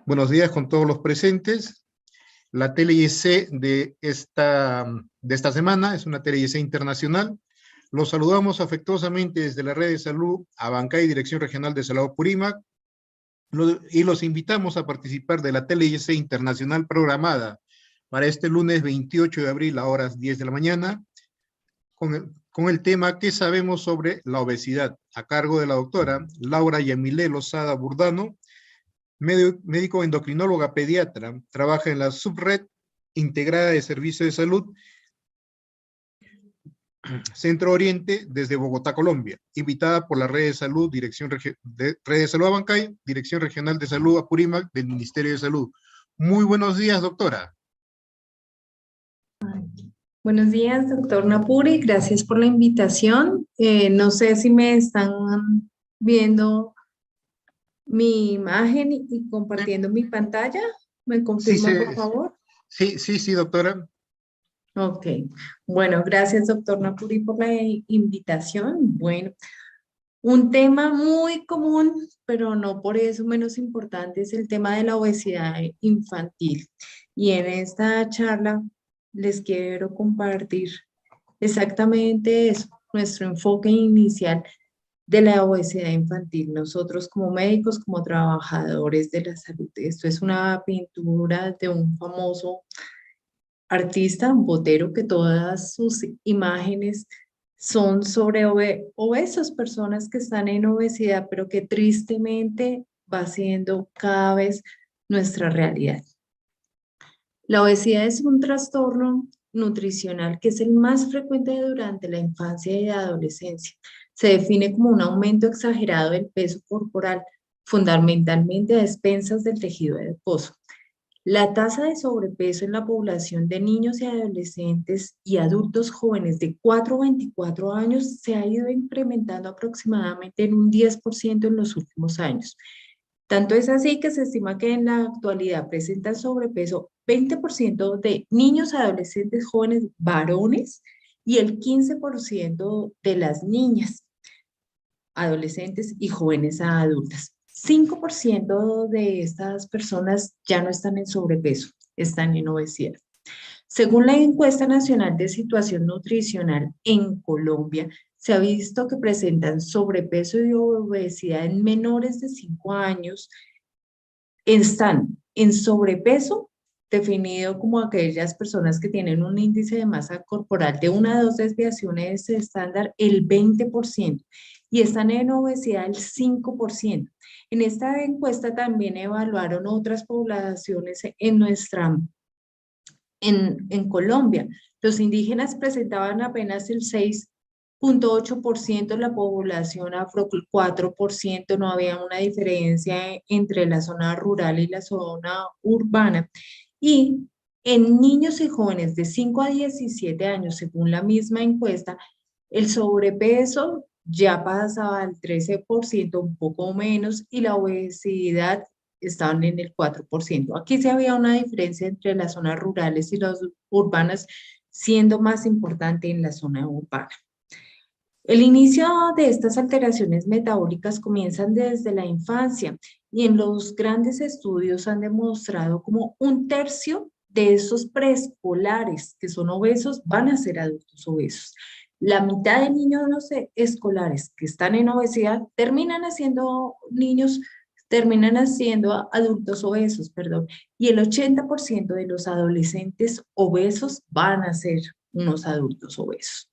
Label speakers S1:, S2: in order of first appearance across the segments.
S1: Buenos días con todos los presentes. La TLIC de esta semana es una TLIC internacional. Los saludamos afectuosamente desde la Red de Salud Abancay, Dirección Regional de Salud Apurímac, y los invitamos a participar de la TLIC internacional programada para este lunes 28 de abril a horas 10 de la mañana, con el tema ¿Qué sabemos sobre la obesidad?, a cargo de la doctora Laura Yamilé Lozada Burdano, médico endocrinóloga pediatra, trabaja en la subred integrada de servicios de salud Centro Oriente desde Bogotá, Colombia, invitada por la Red de Salud, Red de Salud Abancay, Dirección Regional de Salud Apurímac del Ministerio de Salud. Muy buenos días, doctora.
S2: Buenos días, doctor Napuri, gracias por la invitación. No sé si me están viendo mi imagen y compartiendo mi pantalla. ¿Me confirman, por favor?
S1: Sí, doctora.
S2: Ok. Bueno, gracias, doctor Napuri, por la invitación. Bueno, un tema muy común, pero no por eso menos importante, es el tema de la obesidad infantil. Y en esta charla les quiero compartir exactamente eso, nuestro enfoque inicial de la obesidad infantil. Nosotros como médicos, como trabajadores de la salud, esto es una pintura de un famoso artista, Botero, que todas sus imágenes son sobre obesos, personas que están en obesidad, pero que tristemente va siendo cada vez nuestra realidad. La obesidad es un trastorno nutricional que es el más frecuente durante la infancia y la adolescencia. Se define como un aumento exagerado del peso corporal, fundamentalmente a expensas del tejido adiposo. La tasa de sobrepeso en la población de niños y adolescentes y adultos jóvenes de 4 a 24 años se ha ido incrementando aproximadamente en un 10% en los últimos años. Tanto es así que se estima que en la actualidad presentan sobrepeso 20% de niños, adolescentes, jóvenes, varones y el 15% de las niñas, adolescentes y jóvenes a adultas. 5% de estas personas ya no están en sobrepeso, están en obesidad. Según la encuesta nacional de situación nutricional en Colombia, se ha visto que presentan sobrepeso y obesidad en menores de 5 años. Están en sobrepeso, definido como aquellas personas que tienen un índice de masa corporal de 1 a 2 desviaciones estándar, el 20%, y están en obesidad el 5%. En esta encuesta también evaluaron otras poblaciones en Colombia. Los indígenas presentaban apenas el 6,8%, la población afro el 4%, no había una diferencia entre la zona rural y la zona urbana. Y en niños y jóvenes de 5 a 17 años, según la misma encuesta, el sobrepeso ya pasaba al 13%, un poco menos, y la obesidad estaban en el 4%. Aquí sí había una diferencia entre las zonas rurales y las urbanas, siendo más importante en la zona urbana. El inicio de estas alteraciones metabólicas comienzan desde la infancia y en los grandes estudios han demostrado como 1/3 de esos preescolares que son obesos van a ser adultos obesos. La mitad de niños escolares que están en obesidad terminan siendo adultos obesos, perdón, y el 80% de los adolescentes obesos van a ser unos adultos obesos.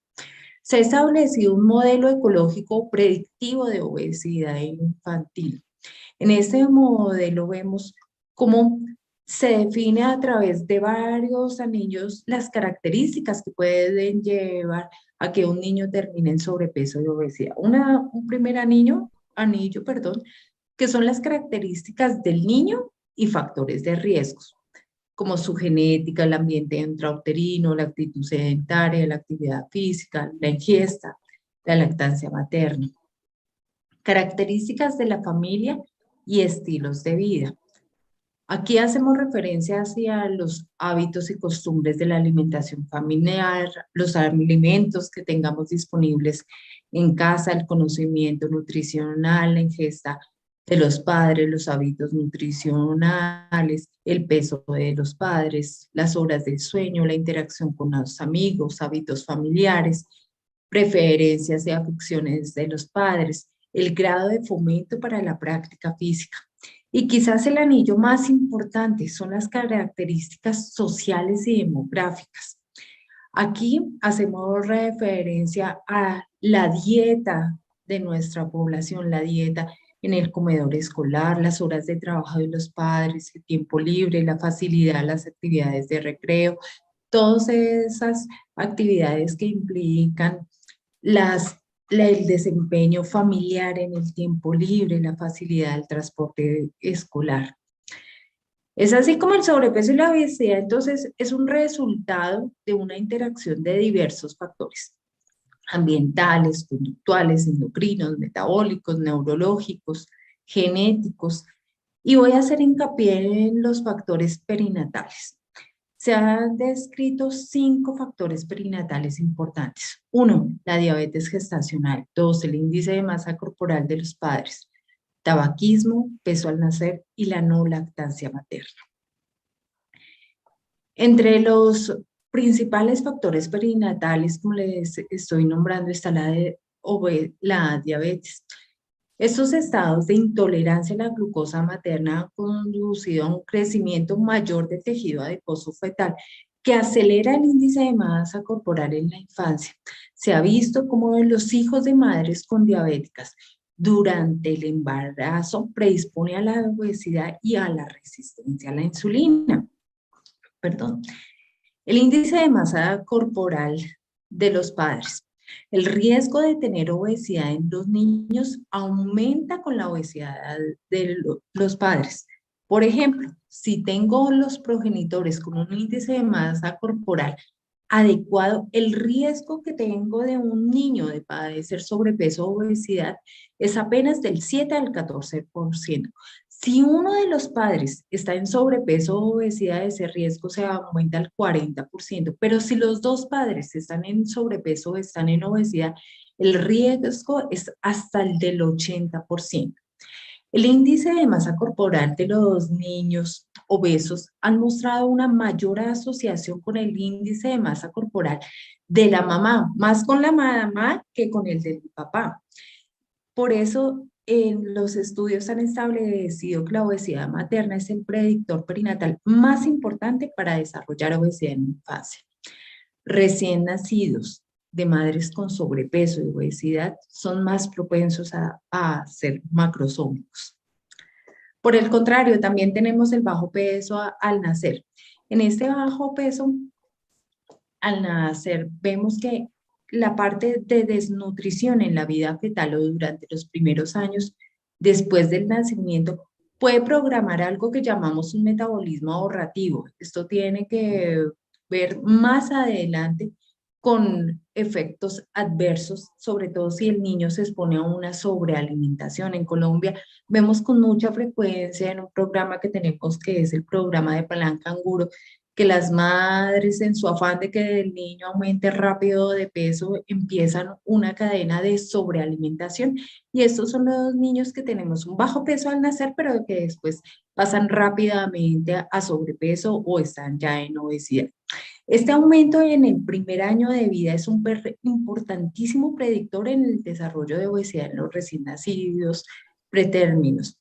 S2: Se ha establecido un modelo ecológico predictivo de obesidad infantil. En este modelo vemos cómo se define a través de varios anillos las características que pueden llevar a que un niño termine en sobrepeso y obesidad. Un primer anillo, que son las características del niño y factores de riesgos, como su genética, el ambiente intrauterino, la actitud sedentaria, la actividad física, la ingesta, la lactancia materna. Características de la familia y estilos de vida. Aquí hacemos referencia hacia los hábitos y costumbres de la alimentación familiar, los alimentos que tengamos disponibles en casa, el conocimiento nutricional, la ingesta de los padres, los hábitos nutricionales, el peso de los padres, las horas del sueño, la interacción con los amigos, hábitos familiares, preferencias y afecciones de los padres, el grado de fomento para la práctica física. Y quizás el anillo más importante son las características sociales y demográficas. Aquí hacemos referencia a la dieta de nuestra población, la dieta en el comedor escolar, las horas de trabajo de los padres, el tiempo libre, la facilidad, las actividades de recreo, todas esas actividades que implican el desempeño familiar en el tiempo libre, la facilidad del transporte escolar. Es así como el sobrepeso y la obesidad, entonces, es un resultado de una interacción de diversos factores ambientales, conductuales, endocrinos, metabólicos, neurológicos, genéticos, y voy a hacer hincapié en los factores perinatales. Se han descrito 5 factores perinatales importantes. 1, la diabetes gestacional. 2, el índice de masa corporal de los padres. Tabaquismo, peso al nacer y la no lactancia materna. Entre los principales factores perinatales, como les estoy nombrando, está la diabetes. Estos estados de intolerancia a la glucosa materna han conducido a un crecimiento mayor del tejido adiposo fetal que acelera el índice de masa corporal en la infancia. Se ha visto como los hijos de madres con diabéticas durante el embarazo predispone a la obesidad y a la resistencia a la insulina. El índice de masa corporal de los padres. El riesgo de tener obesidad en los niños aumenta con la obesidad de los padres. Por ejemplo, si tengo los progenitores con un índice de masa corporal adecuado, el riesgo que tengo de un niño de padecer sobrepeso o obesidad es apenas del 7 al 14%. Si uno de los padres está en sobrepeso o obesidad, ese riesgo se aumenta al 40%, pero si los dos padres están en sobrepeso o están en obesidad, el riesgo es hasta el del 80%. El índice de masa corporal de los niños obesos han mostrado una mayor asociación con el índice de masa corporal de la mamá, más con la mamá que con el del papá. Por eso, en los estudios han establecido que la obesidad materna es el predictor perinatal más importante para desarrollar obesidad en la infancia. Recién nacidos de madres con sobrepeso y obesidad son más propensos a ser macrosómicos. Por el contrario, también tenemos el bajo peso al nacer. En este bajo peso al nacer vemos que la parte de desnutrición en la vida fetal o durante los primeros años después del nacimiento puede programar algo que llamamos un metabolismo ahorrativo. Esto tiene que ver más adelante con efectos adversos, sobre todo si el niño se expone a una sobrealimentación. En Colombia vemos con mucha frecuencia en un programa que tenemos que es el programa de Plan Canguro, que las madres en su afán de que el niño aumente rápido de peso empiezan una cadena de sobrealimentación y estos son los niños que tenemos un bajo peso al nacer pero que después pasan rápidamente a sobrepeso o están ya en obesidad. Este aumento en el primer año de vida es un importantísimo predictor en el desarrollo de obesidad en los recién nacidos pretérminos.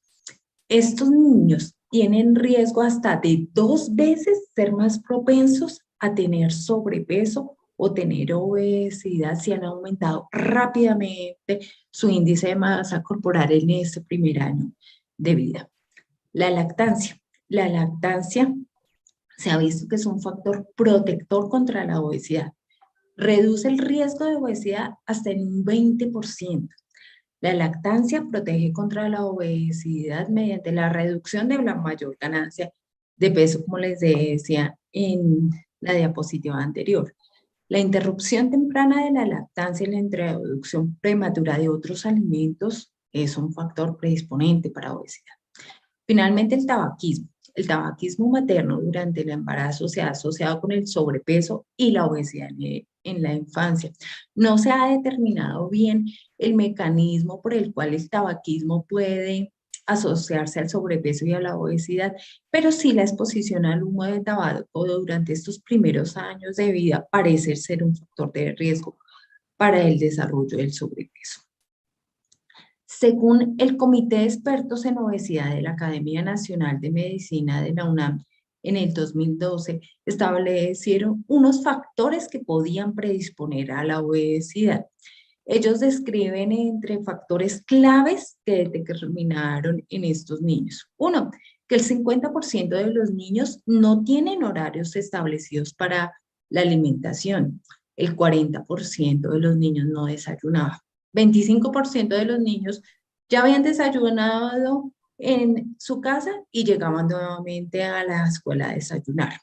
S2: Estos niños tienen riesgo hasta de 2 veces ser más propensos a tener sobrepeso o tener obesidad si han aumentado rápidamente su índice de masa corporal en este primer año de vida. La lactancia. La lactancia se ha visto que es un factor protector contra la obesidad. Reduce el riesgo de obesidad hasta en un 20%. La lactancia protege contra la obesidad mediante la reducción de la mayor ganancia de peso, como les decía en la diapositiva anterior. La interrupción temprana de la lactancia y la introducción prematura de otros alimentos es un factor predisponente para obesidad. Finalmente, el tabaquismo. El tabaquismo materno durante el embarazo se ha asociado con el sobrepeso y la obesidad en la infancia. No se ha determinado bien el mecanismo por el cual el tabaquismo puede asociarse al sobrepeso y a la obesidad, pero sí la exposición al humo de tabaco durante estos primeros años de vida parece ser un factor de riesgo para el desarrollo del sobrepeso. Según el Comité de Expertos en Obesidad de la Academia Nacional de Medicina de la UNAM, en el 2012 establecieron unos factores que podían predisponer a la obesidad. Ellos describen entre factores claves que determinaron en estos niños. Uno, que el 50% de los niños no tienen horarios establecidos para la alimentación. El 40% de los niños no desayunaban. 25% de los niños ya habían desayunado en su casa y llegaban nuevamente a la escuela a desayunar.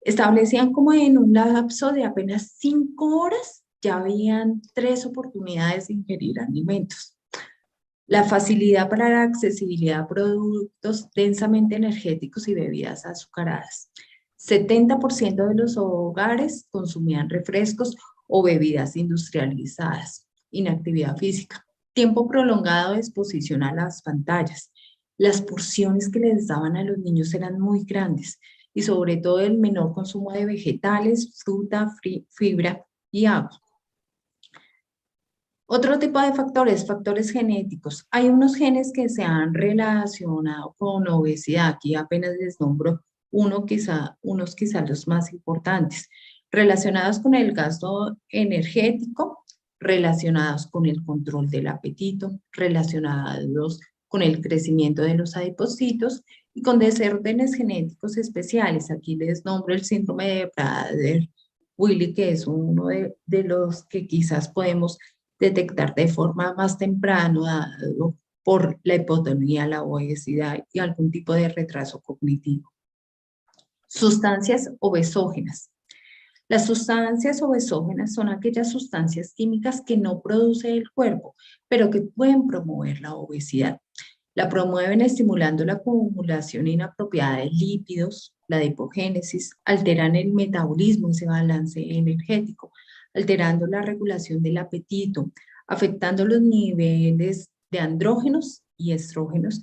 S2: Establecían como en un lapso de apenas 5 horas, ya habían 3 oportunidades de ingerir alimentos. La facilidad para la accesibilidad a productos densamente energéticos y bebidas azucaradas. 70% de los hogares consumían refrescos o bebidas industrializadas. Inactividad física, tiempo prolongado de exposición a las pantallas. Las porciones que les daban a los niños eran muy grandes y sobre todo el menor consumo de vegetales, fruta, fibra y agua. Otro tipo de factores, factores genéticos. Hay unos genes que se han relacionado con obesidad. Aquí apenas les nombro unos quizá los más importantes, relacionados con el gasto energético, relacionados con el control del apetito, relacionados con el crecimiento de los adipocitos y con desórdenes genéticos especiales. Aquí les nombro el síndrome de Prader-Willi, que es uno de los que quizás podemos detectar de forma más temprana, dado por la hipotonía, la obesidad y algún tipo de retraso cognitivo. Sustancias obesógenas. Las sustancias obesógenas son aquellas sustancias químicas que no produce el cuerpo, pero que pueden promover la obesidad. La promueven estimulando la acumulación inapropiada de lípidos, la adipogénesis, alteran el metabolismo, ese balance energético, alterando la regulación del apetito, afectando los niveles de andrógenos y estrógenos.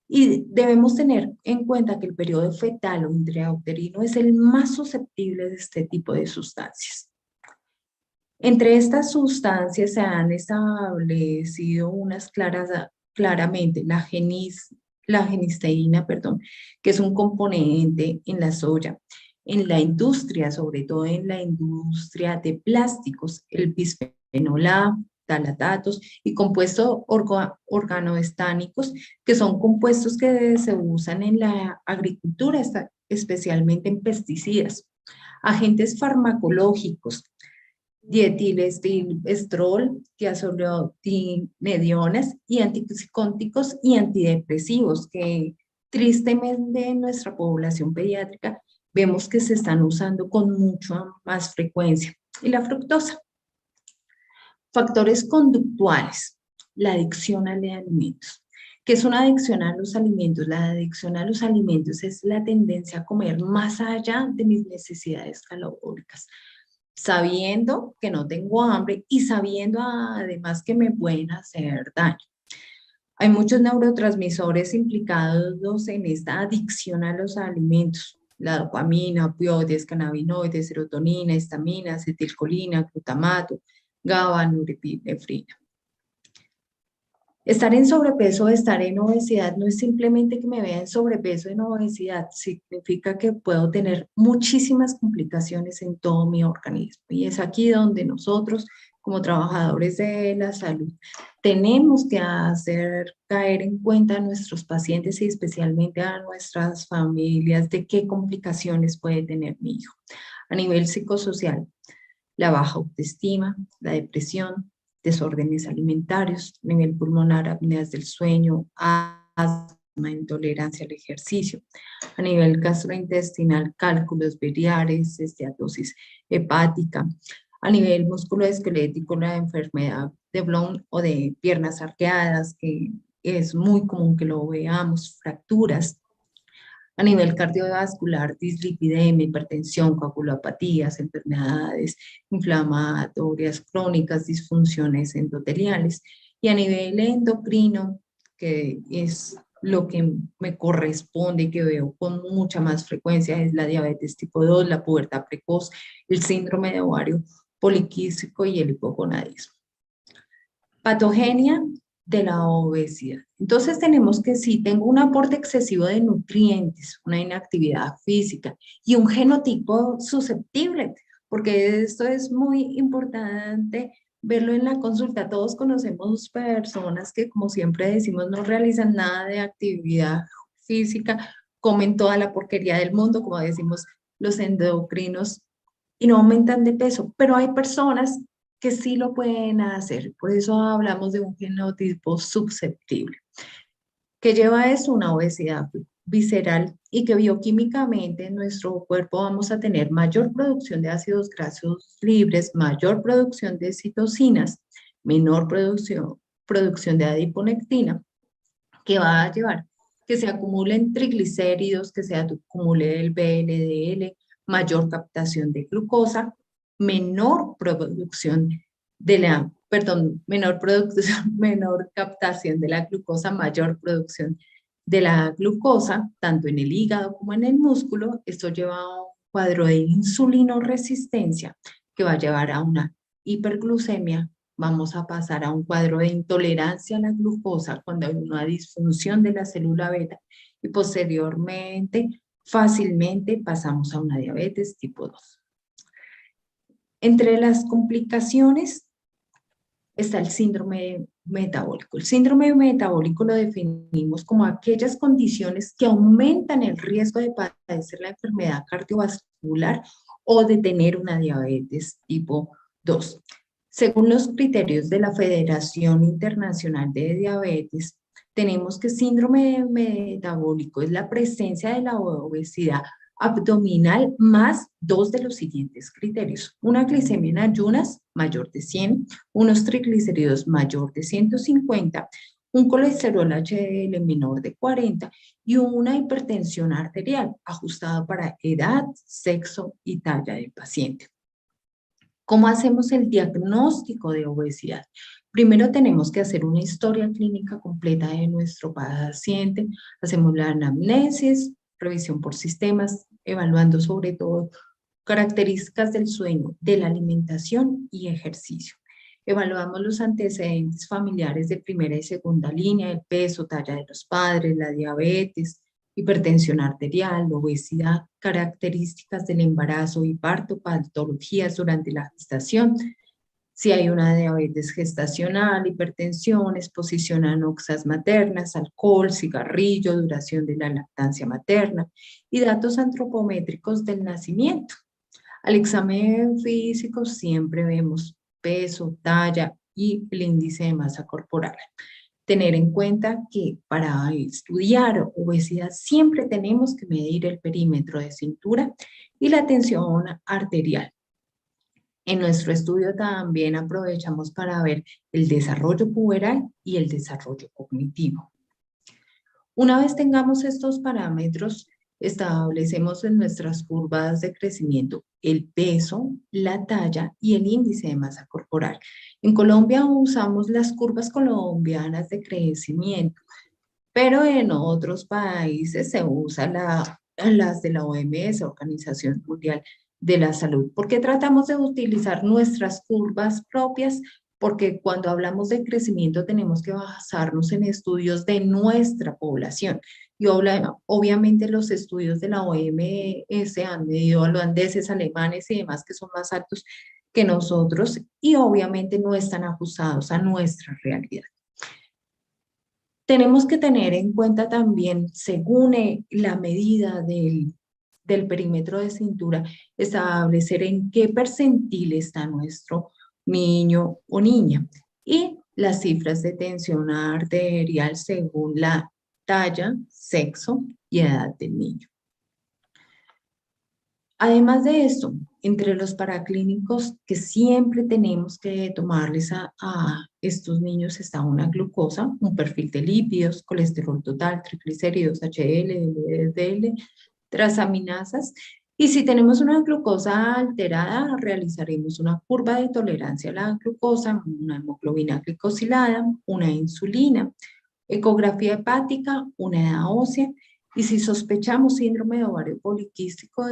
S2: Y debemos tener en cuenta que el periodo fetal o intrauterino es el más susceptible de este tipo de sustancias. Entre estas sustancias se han establecido unas claramente, la genisteína, que es un componente en la soya, en la industria, sobre todo en la industria de plásticos, el bisfenol A, talatatos y compuestos organoestánicos, que son compuestos que se usan en la agricultura, especialmente en pesticidas. Agentes farmacológicos, dietilestestrol, tiazolidinediones y antipsicóticos y antidepresivos, que tristemente en nuestra población pediátrica vemos que se están usando con mucha más frecuencia. Y la fructosa. Factores conductuales, la adicción a los alimentos. ¿Qué es una adicción a los alimentos? La adicción a los alimentos es la tendencia a comer más allá de mis necesidades calóricas, sabiendo que no tengo hambre y sabiendo además que me pueden hacer daño. Hay muchos neurotransmisores implicados en esta adicción a los alimentos. La dopamina, opioides, cannabinoides, serotonina, histamina, acetilcolina, glutamato, GABA, norepinefrina. Estar en sobrepeso o estar en obesidad no es simplemente que me vea en sobrepeso o en obesidad, significa que puedo tener muchísimas complicaciones en todo mi organismo. Y es aquí donde nosotros, como trabajadores de la salud, tenemos que hacer caer en cuenta a nuestros pacientes y especialmente a nuestras familias de qué complicaciones puede tener mi hijo. A nivel psicosocial, la baja autoestima, la depresión, desórdenes alimentarios, a nivel pulmonar, apneas del sueño, asma, intolerancia al ejercicio, a nivel gastrointestinal, cálculos biliares, esteatosis hepática, a nivel musculoesquelético, la enfermedad de Bloom o de piernas arqueadas, que es muy común que lo veamos, fracturas. A nivel cardiovascular, dislipidemia, hipertensión, coagulopatías, enfermedades inflamatorias crónicas, disfunciones endoteliales. Y a nivel endocrino, que es lo que me corresponde y que veo con mucha más frecuencia, es la diabetes tipo 2, la pubertad precoz, el síndrome de ovario poliquístico y el hipogonadismo. Patogenia de la obesidad. Entonces tenemos que si tengo un aporte excesivo de nutrientes, una inactividad física y un genotipo susceptible, porque esto es muy importante verlo en la consulta. Todos conocemos personas que, como siempre decimos, no realizan nada de actividad física, comen toda la porquería del mundo, como decimos los endocrinos, y no aumentan de peso, pero hay personas que sí lo pueden hacer. Por eso hablamos de un genotipo susceptible. ¿Qué lleva a eso? Una obesidad visceral y que bioquímicamente en nuestro cuerpo vamos a tener mayor producción de ácidos grasos libres, mayor producción de citocinas, menor producción de adiponectina, que va a llevar que se acumulen triglicéridos, que se acumule el VLDL, mayor captación de glucosa, menor producción de la, menor captación de la glucosa, mayor producción de la glucosa, tanto en el hígado como en el músculo. Esto lleva a un cuadro de insulinoresistencia que va a llevar a una hiperglucemia. Vamos a pasar a un cuadro de intolerancia a la glucosa cuando hay una disfunción de la célula beta y posteriormente, fácilmente pasamos a una diabetes tipo 2. Entre las complicaciones está el síndrome metabólico. El síndrome metabólico lo definimos como aquellas condiciones que aumentan el riesgo de padecer la enfermedad cardiovascular o de tener una diabetes tipo 2. Según los criterios de la Federación Internacional de Diabetes, tenemos que síndrome metabólico es la presencia de la obesidad abdominal más dos de los siguientes criterios. Una glicemia en ayunas mayor de 100, unos triglicéridos mayor de 150, un colesterol HDL menor de 40 y una hipertensión arterial ajustada para edad, sexo y talla del paciente. ¿Cómo hacemos el diagnóstico de obesidad? Primero tenemos que hacer una historia clínica completa de nuestro paciente. Hacemos la anamnesis, revisión por sistemas, evaluando sobre todo características del sueño, de la alimentación y ejercicio. Evaluamos los antecedentes familiares de primera y segunda línea, el peso, talla de los padres, la diabetes, hipertensión arterial, obesidad, características del embarazo y parto, patologías durante la gestación, si hay una diabetes gestacional, hipertensión, exposición a noxas maternas, alcohol, cigarrillo, duración de la lactancia materna y datos antropométricos del nacimiento. Al examen físico siempre vemos peso, talla y el índice de masa corporal. Tener en cuenta que para estudiar obesidad siempre tenemos que medir el perímetro de cintura y la tensión arterial. En nuestro estudio también aprovechamos para ver el desarrollo puberal y el desarrollo cognitivo. Una vez tengamos estos parámetros, establecemos en nuestras curvas de crecimiento el peso, la talla y el índice de masa corporal. En Colombia usamos las curvas colombianas de crecimiento, pero en otros países se usan las de la OMS, Organización Mundial de la Salud. ¿Por qué tratamos de utilizar nuestras curvas propias? Porque cuando hablamos de crecimiento tenemos que basarnos en estudios de nuestra población. Y obviamente los estudios de la OMS han medido a holandeses, alemanes y demás que son más altos que nosotros y obviamente no están ajustados a nuestra realidad. Tenemos que tener en cuenta también, según la medida del perímetro de cintura, establecer en qué percentil está nuestro niño o niña y las cifras de tensión arterial según la talla, sexo y edad del niño. Además de esto, entre los paraclínicos que siempre tenemos que tomarles a estos niños está una glucosa, un perfil de lípidos, colesterol total, triglicéridos, HDL, LDL, transaminasas. Y si tenemos una glucosa alterada, realizaremos una curva de tolerancia a la glucosa, una hemoglobina glicosilada, una insulina, ecografía hepática, una edad ósea. Y si sospechamos síndrome de ovario poliquístico,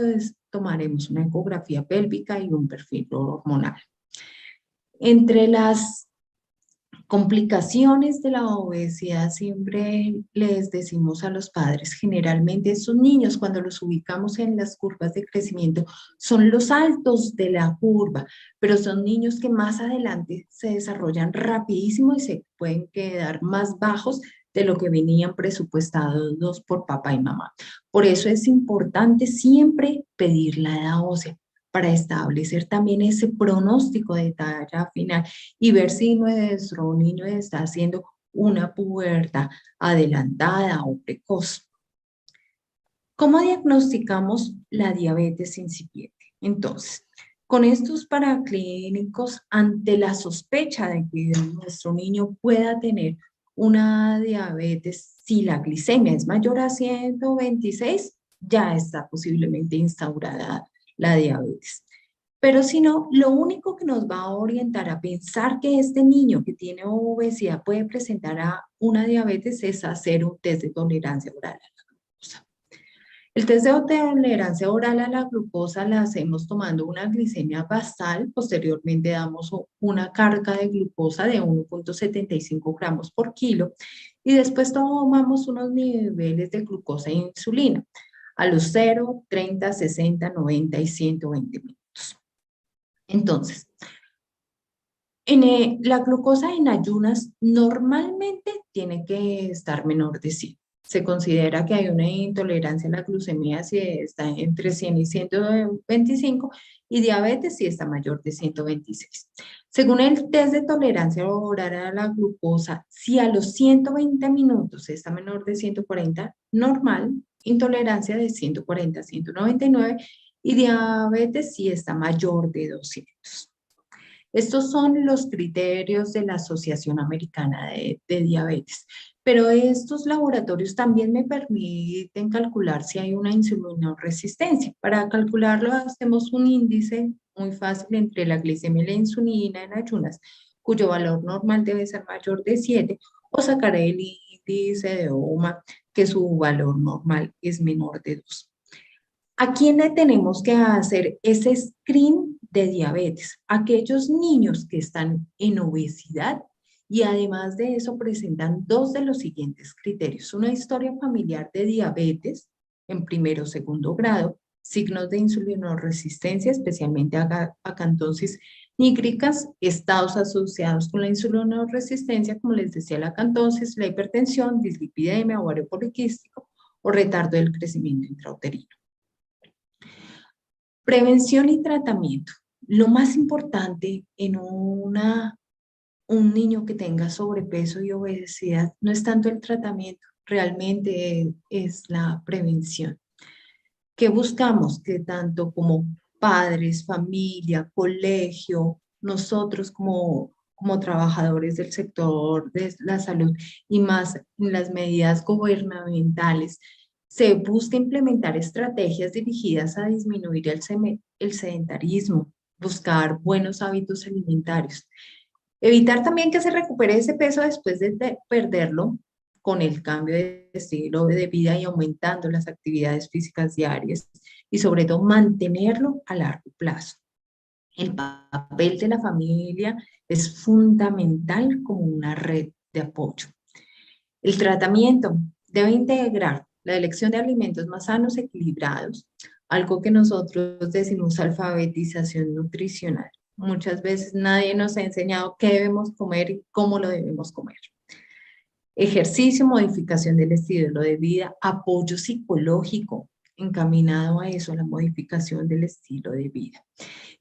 S2: tomaremos una ecografía pélvica y un perfil hormonal. Entre las complicaciones de la obesidad siempre les decimos a los padres, generalmente estos niños cuando los ubicamos en las curvas de crecimiento son los altos de la curva, pero son niños que más adelante se desarrollan rapidísimo y se pueden quedar más bajos de lo que venían presupuestados por papá y mamá. Por eso es importante siempre pedir la edad ósea para establecer también ese pronóstico de talla final y ver si nuestro niño está haciendo una pubertad adelantada o precoz. ¿Cómo diagnosticamos la diabetes incipiente? Entonces, con estos paraclínicos, ante la sospecha de que nuestro niño pueda tener una diabetes, si la glicemia es mayor a 126, ya está posiblemente instaurada la diabetes. Pero si no, lo único que nos va a orientar a pensar que este niño que tiene obesidad puede presentar a una diabetes es hacer un test de tolerancia oral a la glucosa. El test de tolerancia oral a la glucosa la hacemos tomando una glicemia basal, posteriormente damos una carga de glucosa de 1.75 gramos por kilo y después tomamos unos niveles de glucosa e insulina a los 0, 30, 60, 90 y 120 minutos. Entonces, la glucosa en ayunas normalmente tiene que estar menor de 100. Se considera que hay una intolerancia a la glucemia si está entre 100 y 125 y diabetes si está mayor de 126. Según el test de tolerancia oral a la glucosa, si a los 120 minutos está menor de 140, normal, intolerancia de 140 a 199 y diabetes si está mayor de 200. Estos son los criterios de la Asociación Americana de Diabetes, pero estos laboratorios también me permiten calcular si hay una insulinoresistencia. Para calcularlo hacemos un índice muy fácil entre la glicemia y la insulina en ayunas, cuyo valor normal debe ser mayor de 7, o sacar el índice de OMA, que su valor normal es menor de 2. ¿A quién le tenemos que hacer ese screen de diabetes? Aquellos niños que están en obesidad y además de eso presentan dos de los siguientes criterios. Una historia familiar de diabetes en primero o segundo grado, signos de insulinoresistencia, especialmente acantosis nígricas, estados asociados con la insulinoresistencia, como les decía, la acantosis, la hipertensión, dislipidemia, ovario poliquístico o retardo del crecimiento intrauterino. Prevención y tratamiento. Lo más importante en un niño que tenga sobrepeso y obesidad no es tanto el tratamiento, realmente es la prevención. ¿Qué buscamos? Que tanto como padres, familia, colegio, nosotros como trabajadores del sector de la salud y más en las medidas gubernamentales, se busca implementar estrategias dirigidas a disminuir el sedentarismo, buscar buenos hábitos alimentarios. Evitar también que se recupere ese peso después de perderlo con el cambio de estilo de vida y aumentando las actividades físicas diarias y sobre todo mantenerlo a largo plazo. El papel de la familia es fundamental como una red de apoyo. El tratamiento debe integrar la elección de alimentos más sanos, equilibrados, algo que nosotros decimos alfabetización nutricional. Muchas veces nadie nos ha enseñado qué debemos comer y cómo lo debemos comer. Ejercicio, modificación del estilo de vida, apoyo psicológico encaminado a eso, a la modificación del estilo de vida.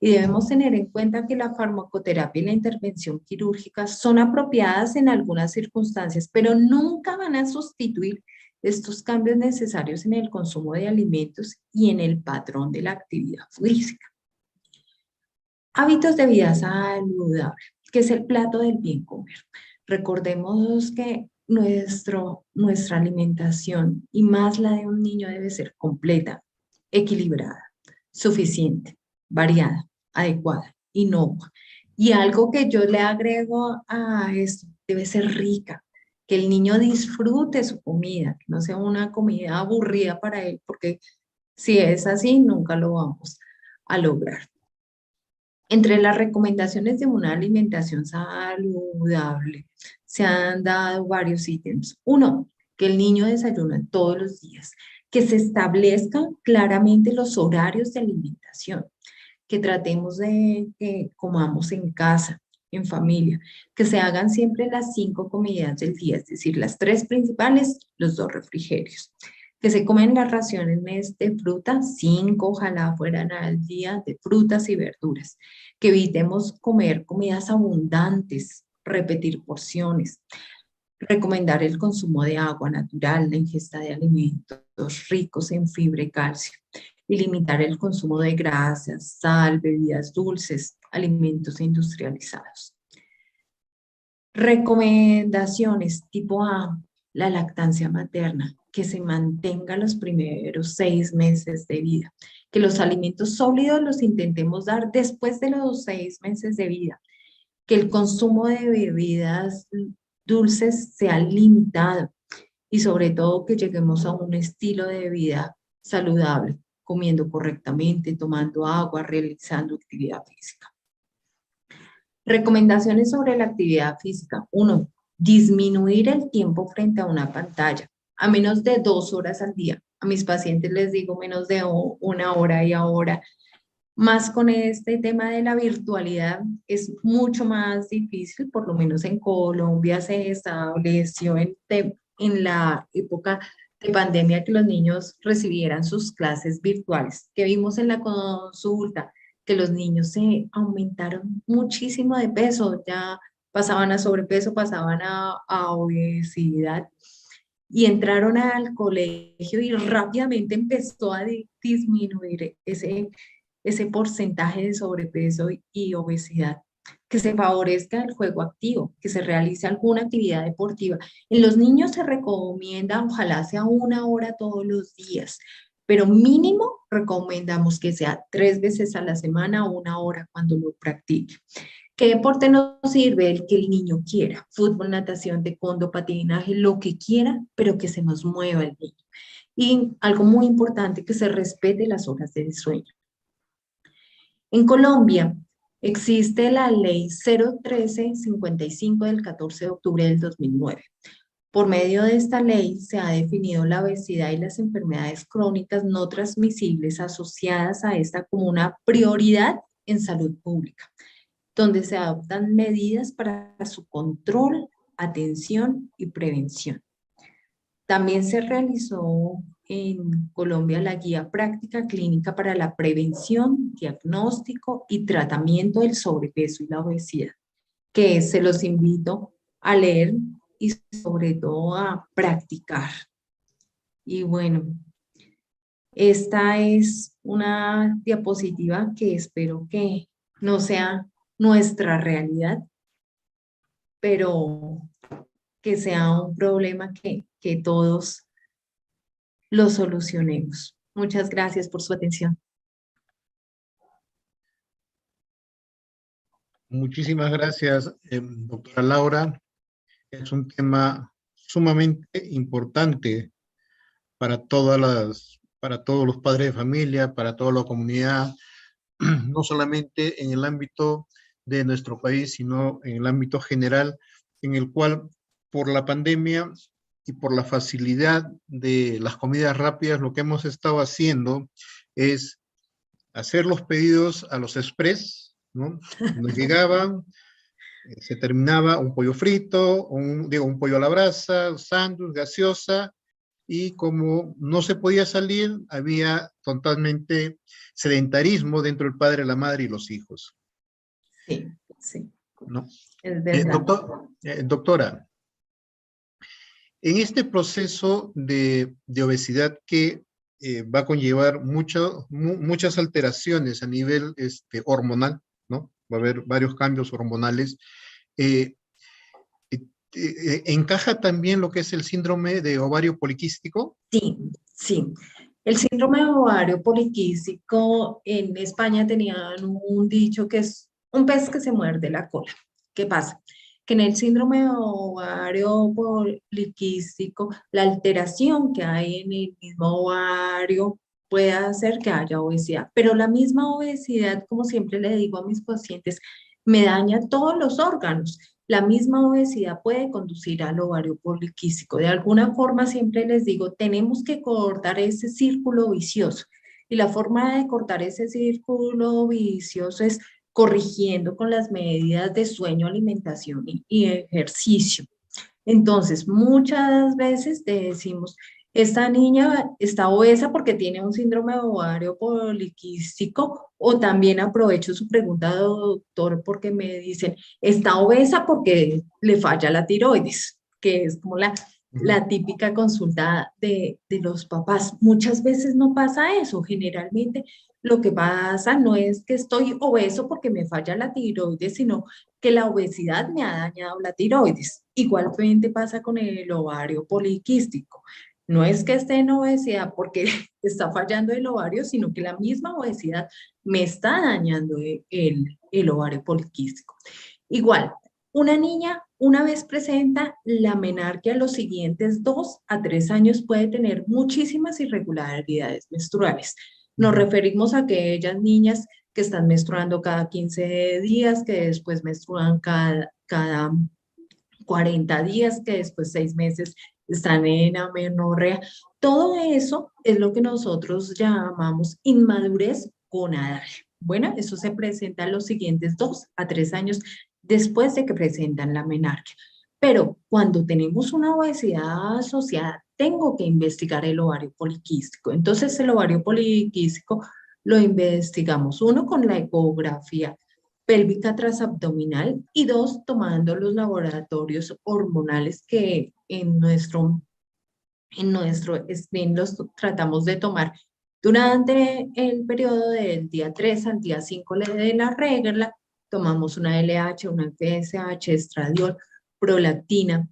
S2: Y debemos tener en cuenta que la farmacoterapia y la intervención quirúrgica son apropiadas en algunas circunstancias, pero nunca van a sustituir estos cambios necesarios en el consumo de alimentos y en el patrón de la actividad física. Hábitos de vida saludable, que es el plato del bien comer. Recordemos que nuestra alimentación y más la de un niño debe ser completa, equilibrada, suficiente, variada, adecuada, inocua. Y algo que yo le agrego a esto, debe ser rica, que el niño disfrute su comida, que no sea una comida aburrida para él, porque si es así, nunca lo vamos a lograr. Entre las recomendaciones de una alimentación saludable se han dado varios ítems. Uno, que el niño desayune todos los días, que se establezcan claramente los horarios de alimentación, que tratemos de que comamos en casa, en familia, que se hagan siempre las 5 comidas del día, es decir, las 3 principales, los 2 refrigerios. Que se comen las raciones de fruta, 5 ojalá fueran al día, de frutas y verduras. Que evitemos comer comidas abundantes, repetir porciones. Recomendar el consumo de agua natural, la ingesta de alimentos ricos en fibra y calcio. Y limitar el consumo de grasas, sal, bebidas dulces, alimentos industrializados. Recomendaciones tipo A, la lactancia materna, que se mantenga los primeros 6 meses de vida, que los alimentos sólidos los intentemos dar después de los 6 meses de vida, que el consumo de bebidas dulces sea limitado y sobre todo que lleguemos a un estilo de vida saludable, comiendo correctamente, tomando agua, realizando actividad física. Recomendaciones sobre la actividad física. 1. Disminuir el tiempo frente a una pantalla a menos de 2 horas al día. A mis pacientes les digo menos de 1 hora y ahora. Más con este tema de la virtualidad es mucho más difícil, por lo menos en Colombia se estableció en la época de pandemia que los niños recibieran sus clases virtuales. Que vimos en la consulta que los niños se aumentaron muchísimo de peso, ya pasaban a sobrepeso, pasaban a obesidad y entraron al colegio y rápidamente empezó a disminuir ese porcentaje de sobrepeso y obesidad. Que se favorezca el juego activo, que se realice alguna actividad deportiva. En los niños se recomienda, ojalá sea 1 hora todos los días, pero mínimo recomendamos que sea 3 veces a la semana, 1 hora cuando lo practique. ¿Qué deporte nos sirve? El que el niño quiera. Fútbol, natación, taekwondo, patinaje, lo que quiera, pero que se nos mueva el niño. Y algo muy importante, que se respete las horas de sueño. En Colombia existe la ley 01355 del 14 de octubre del 2009. Por medio de esta ley se ha definido la obesidad y las enfermedades crónicas no transmisibles asociadas a esta como una prioridad en salud pública, donde se adoptan medidas para su control, atención y prevención. También se realizó en Colombia la guía práctica clínica para la prevención, diagnóstico y tratamiento del sobrepeso y la obesidad, que se los invito a leer y sobre todo a practicar. Y bueno, esta es una diapositiva que espero que no sea nuestra realidad, pero que sea un problema que todos lo solucionemos. Muchas gracias por su atención.
S1: Muchísimas gracias, doctora Laura. Es un tema sumamente importante para todos los padres de familia, para toda la comunidad, no solamente en el ámbito de nuestro país, sino en el ámbito general, en el cual por la pandemia y por la facilidad de las comidas rápidas, lo que hemos estado haciendo es hacer los pedidos a los express, ¿no? Nos llegaban, se terminaba un pollo frito, un pollo a la brasa, sándwich, gaseosa, y como no se podía salir, había totalmente sedentarismo dentro del padre, la madre y los hijos.
S2: Sí, sí,
S1: ¿No?
S2: es verdad.
S1: Doctora, en este proceso de obesidad que va a conllevar muchas alteraciones a nivel hormonal, ¿no? Va a haber varios cambios hormonales. ¿Encaja también lo que es el síndrome de ovario poliquístico?
S2: Sí, sí. El síndrome de ovario poliquístico en España tenían un dicho que es un pez que se muerde la cola. ¿Qué pasa? Que en el síndrome de ovario poliquístico, la alteración que hay en el mismo ovario puede hacer que haya obesidad, pero la misma obesidad, como siempre le digo a mis pacientes, me daña todos los órganos. La misma obesidad puede conducir al ovario poliquístico. De alguna forma, siempre les digo, tenemos que cortar ese círculo vicioso. Y la forma de cortar ese círculo vicioso es corrigiendo con las medidas de sueño, alimentación y ejercicio. Entonces, muchas veces te decimos, esta niña está obesa porque tiene un síndrome de ovario poliquístico, o también aprovecho su pregunta, doctor, porque me dicen, está obesa porque le falla la tiroides, que es como la típica consulta de los papás. Muchas veces no pasa eso, generalmente lo que pasa no es que estoy obeso porque me falla la tiroides, sino que la obesidad me ha dañado la tiroides. Igualmente pasa con el ovario poliquístico. No es que esté en obesidad porque está fallando el ovario, sino que la misma obesidad me está dañando el ovario poliquístico. Igual, una niña una vez presenta la menarquia, los siguientes 2 a 3 años puede tener muchísimas irregularidades menstruales. Nos referimos a aquellas niñas que están menstruando cada 15 días, que después menstruan cada 40 días, que después 6 meses están en amenorrea. Todo eso es lo que nosotros llamamos inmadurez gonadal. Bueno, eso se presenta en los siguientes 2 a 3 años después de que presentan la menarquia. Pero cuando tenemos una obesidad asociada, tengo que investigar el ovario poliquístico. Entonces, el ovario poliquístico lo investigamos, uno, con la ecografía pélvica transabdominal y dos, tomando los laboratorios hormonales que en nuestro screen los tratamos de tomar durante el periodo del día 3 al día 5 de la regla. Tomamos una LH, una FSH, estradiol, prolactina,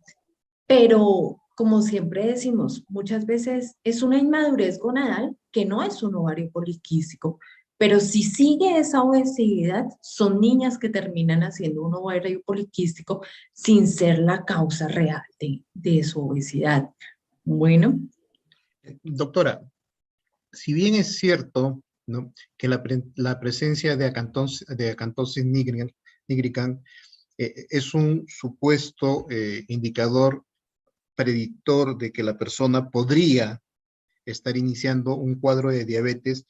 S2: pero como siempre decimos, muchas veces es una inmadurez gonadal que no es un ovario poliquístico, pero si sigue esa obesidad, son niñas que terminan haciendo un ovario poliquístico sin ser la causa real de su obesidad. Bueno,
S1: Doctora, si bien es cierto, ¿no?, que la presencia de acantosis nigricans es un supuesto indicador predictor de que la persona podría estar iniciando un cuadro de diabetes,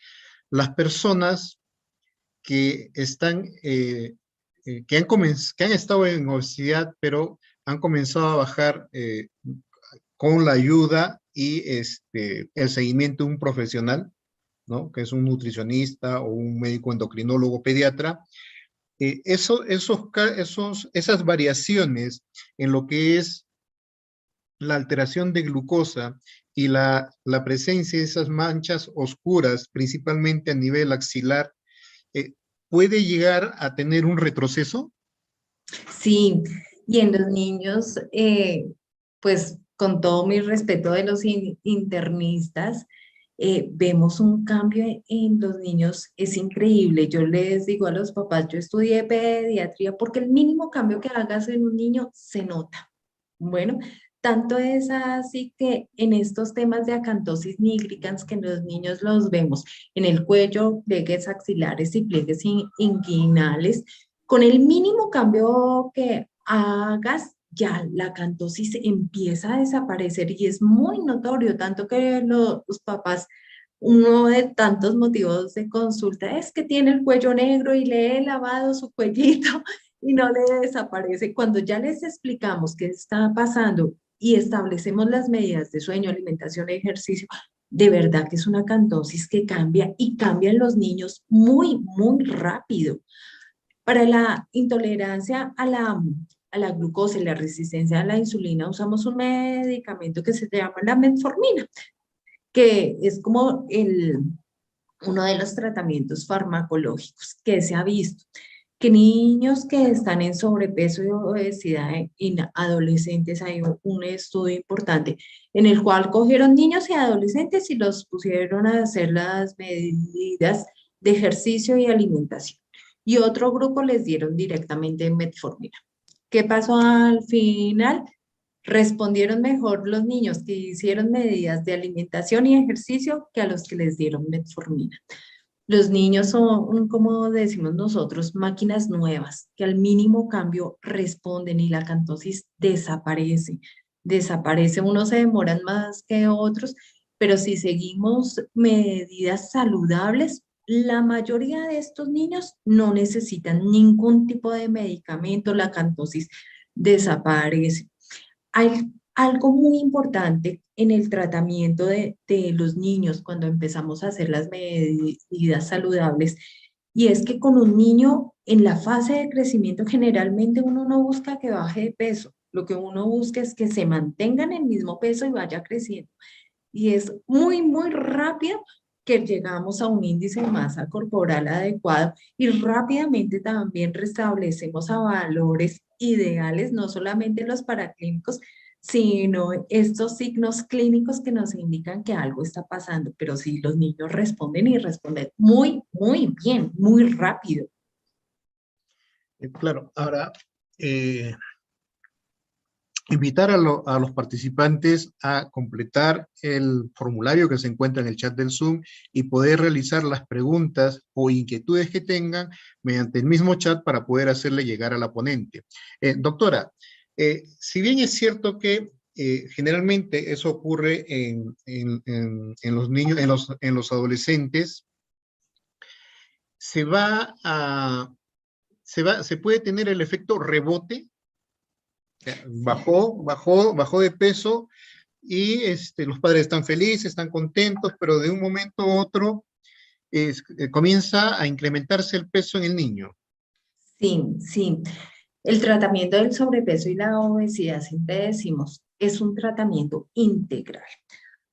S1: las personas que que han estado en obesidad, pero han comenzado a bajar con la ayuda y el seguimiento de un profesional, ¿no?, que es un nutricionista o un médico endocrinólogo pediatra, esas variaciones en lo que es la alteración de glucosa y la presencia de esas manchas oscuras, principalmente a nivel axilar, eh, ¿puede llegar a tener un retroceso?
S2: sí, y en los niños, pues con todo mi respeto de los internistas, vemos un cambio en los niños, es increíble. Yo les digo a los papás, yo estudié pediatría porque el mínimo cambio que hagas en un niño se nota. Bueno, tanto es así que en estos temas de acantosis nigricans que en los niños los vemos en el cuello, pliegues axilares y pliegues inguinales, con el mínimo cambio que hagas, ya la acantosis empieza a desaparecer y es muy notorio, tanto que los papás, uno de tantos motivos de consulta es que tiene el cuello negro y le he lavado su cuellito y no le desaparece. Cuando ya les explicamos qué está pasando y establecemos las medidas de sueño, alimentación y ejercicio, de verdad que es una acantosis que cambia y cambia en los niños muy, muy rápido. Para la intolerancia a la glucosa y la resistencia a la insulina, usamos un medicamento que se llama la metformina, que es como uno de los tratamientos farmacológicos que se ha visto. Que niños que están en sobrepeso y obesidad en adolescentes, hay un estudio importante en el cual cogieron niños y adolescentes y los pusieron a hacer las medidas de ejercicio y alimentación. Y otro grupo les dieron directamente metformina. ¿Qué pasó al final? Respondieron mejor los niños que hicieron medidas de alimentación y ejercicio que a los que les dieron metformina. Los niños son, como decimos nosotros, máquinas nuevas que al mínimo cambio responden y la acantosis desaparece. Desaparece, unos se demoran más que otros, pero si seguimos medidas saludables, la mayoría de estos niños no necesitan ningún tipo de medicamento, la acantosis desaparece. Hay algo muy importante en el tratamiento de los niños cuando empezamos a hacer las medidas saludables, y es que con un niño en la fase de crecimiento generalmente uno no busca que baje de peso, lo que uno busca es que se mantenga en el mismo peso y vaya creciendo. Y es muy, muy rápido que llegamos a un índice de masa corporal adecuado y rápidamente también restablecemos a valores ideales, no solamente los paraclínicos, sino estos signos clínicos que nos indican que algo está pasando. Pero sí, los niños responden y responden muy, muy bien, muy rápido.
S1: Claro, ahora, eh, invitar a los participantes a completar el formulario que se encuentra en el chat del Zoom y poder realizar las preguntas o inquietudes que tengan mediante el mismo chat para poder hacerle llegar a la ponente. Doctora, si bien es cierto que generalmente eso ocurre en los niños, en los adolescentes, se va a, se puede tener el efecto rebote. Bajó de peso y los padres están felices, están contentos, pero de un momento a otro comienza a incrementarse el peso en el niño.
S2: Sí, sí. El tratamiento del sobrepeso y la obesidad, siempre decimos, es un tratamiento integral.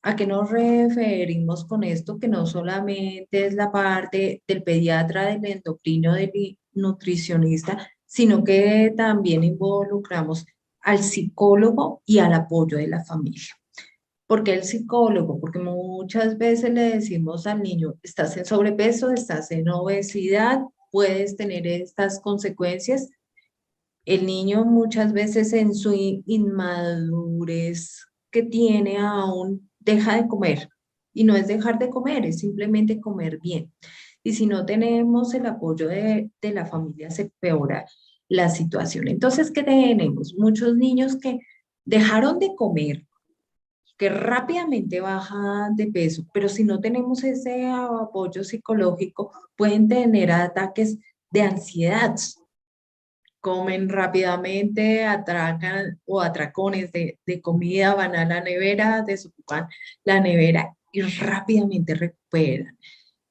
S2: ¿A qué nos referimos con esto? Que no solamente es la parte del pediatra, del endocrino, del nutricionista, sino que también involucramos al psicólogo y al apoyo de la familia. ¿Por qué el psicólogo? Porque muchas veces le decimos al niño, estás en sobrepeso, estás en obesidad, puedes tener estas consecuencias. El niño muchas veces en su inmadurez que tiene aún deja de comer. Y no es dejar de comer, es simplemente comer bien. Y si no tenemos el apoyo de la familia, se empeora la situación. Entonces, ¿qué tenemos? Muchos niños que dejaron de comer, que rápidamente bajan de peso, pero si no tenemos ese apoyo psicológico, pueden tener ataques de ansiedad, comen rápidamente, atracan o atracones de comida, van a la nevera, desocupan la nevera y rápidamente recuperan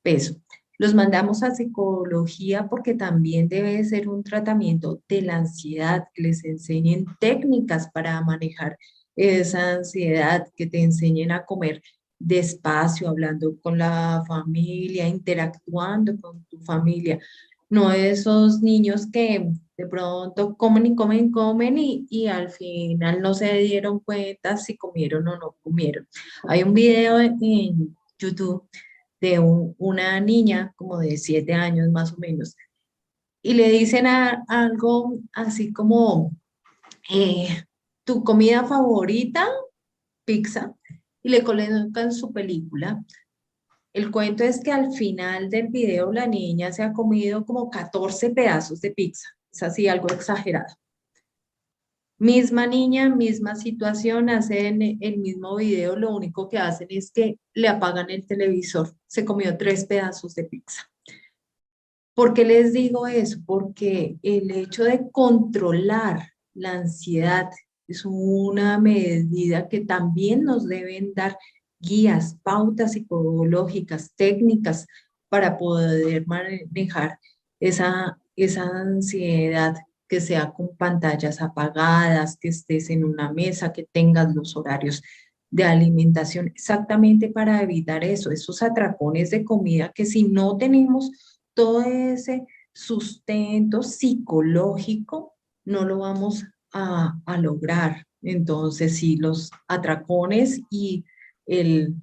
S2: peso. Los mandamos a psicología porque también debe ser un tratamiento de la ansiedad, que les enseñen técnicas para manejar esa ansiedad, que te enseñen a comer despacio, hablando con la familia, interactuando con tu familia, no esos niños que de pronto comen y comen y comen y al final no se dieron cuenta si comieron o no comieron. Hay un video en YouTube de una niña como de 7 años más o menos y le dicen algo así como tu comida favorita, pizza, y le colocan su película. El cuento es que al final del video la niña se ha comido como 14 pedazos de pizza. Es así, algo exagerado. Misma niña, misma situación, hacen el mismo video, lo único que hacen es que le apagan el televisor. Se comió 3 pedazos de pizza. ¿Por qué les digo eso? Porque el hecho de controlar la ansiedad es una medida que también nos deben dar guías, pautas psicológicas, técnicas para poder manejar esa ansiedad, que sea con pantallas apagadas, que estés en una mesa, que tengas los horarios de alimentación, exactamente para evitar eso, esos atracones de comida que si no tenemos todo ese sustento psicológico, no lo vamos a lograr. Entonces, sí, los atracones y el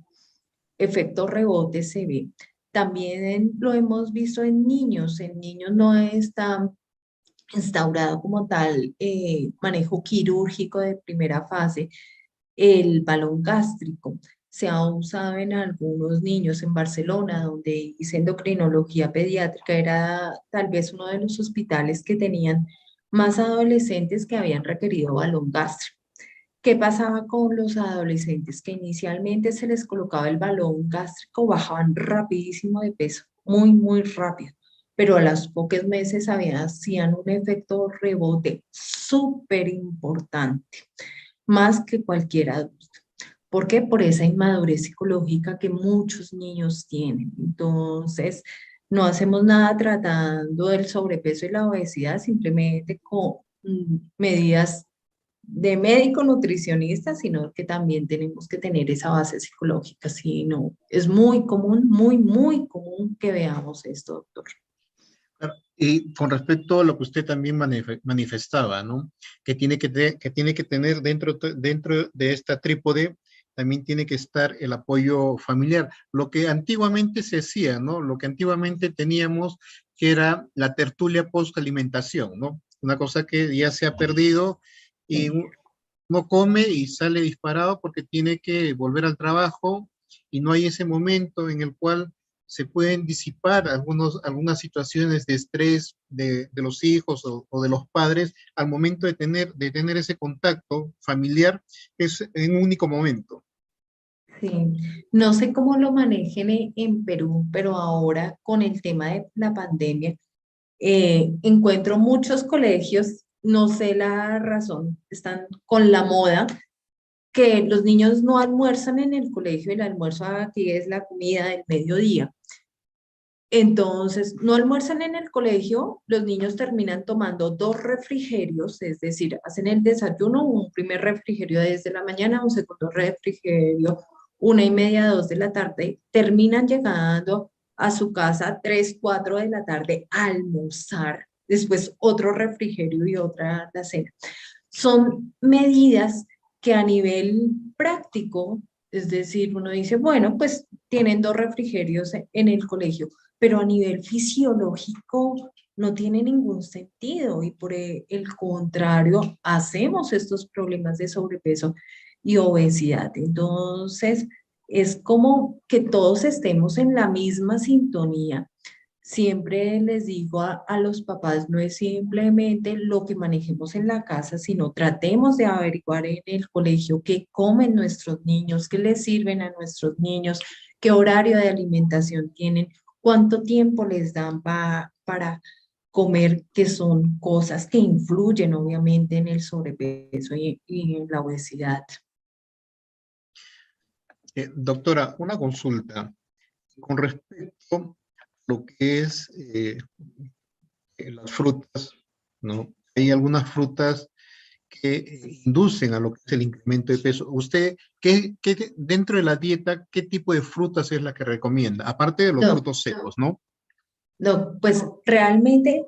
S2: efecto rebote se ve. También lo hemos visto en niños no está instaurado como tal manejo quirúrgico de primera fase, el balón gástrico. Se ha usado en algunos niños en Barcelona, donde hice endocrinología pediátrica, era tal vez uno de los hospitales que tenían más adolescentes que habían requerido balón gástrico. ¿Qué pasaba con los adolescentes? Que inicialmente se les colocaba el balón gástrico, bajaban rapidísimo de peso, muy, muy rápido, pero a los pocos meses hacían un efecto rebote súper importante, más que cualquier adulto. ¿Por qué? Por esa inmadurez psicológica que muchos niños tienen. Entonces, no hacemos nada tratando del sobrepeso y la obesidad, simplemente con medidas de médico nutricionista, sino que también tenemos que tener esa base psicológica. Si no, es muy común, muy, muy común que veamos esto, doctor.
S1: Claro. Y con respecto a lo que usted también manifestaba, ¿no? Que tiene que tener dentro de esta trípode, también tiene que estar el apoyo familiar. Lo que antiguamente se hacía, ¿no? Lo que antiguamente teníamos, que era la tertulia post-alimentación, ¿no? Una cosa que ya se ha perdido y
S2: Sí.
S1: no come y sale disparado porque tiene que volver al trabajo y no hay ese momento en el cual se pueden disipar algunas situaciones de estrés de los hijos o de los padres al momento de tener ese contacto familiar, es en un único momento.
S2: Sí, no sé cómo lo manejen en Perú, pero ahora con el tema de la pandemia, encuentro muchos colegios no sé la razón, están con la moda que los niños no almuerzan en el colegio, el almuerzo aquí es la comida del mediodía. Entonces, no almuerzan en el colegio, los niños terminan tomando 2 refrigerios, es decir, hacen el desayuno, un primer refrigerio desde la mañana, un segundo refrigerio, 1:30, 2 de la tarde, terminan llegando a su casa 3, 4 de la tarde a almorzar, después otro refrigerio y otra la cena. Son medidas que a nivel práctico, es decir, uno dice, bueno, pues tienen 2 refrigerios en el colegio, pero a nivel fisiológico no tiene ningún sentido y por el contrario, hacemos estos problemas de sobrepeso y obesidad. Entonces, es como que todos estemos en la misma sintonía. Siempre les digo a los papás, no es simplemente lo que manejemos en la casa, sino tratemos de averiguar en el colegio qué comen nuestros niños, qué les sirven a nuestros niños, qué horario de alimentación tienen, cuánto tiempo les dan para comer, que son cosas que influyen obviamente en el sobrepeso y en la obesidad.
S1: Doctora, una consulta con respecto a lo que es las frutas, ¿no? Hay algunas frutas que inducen a lo que es el incremento de peso. Usted, dentro de la dieta, qué tipo de frutas es la que recomienda? Aparte de los
S2: No,
S1: frutos secos, ¿no?
S2: no, pues realmente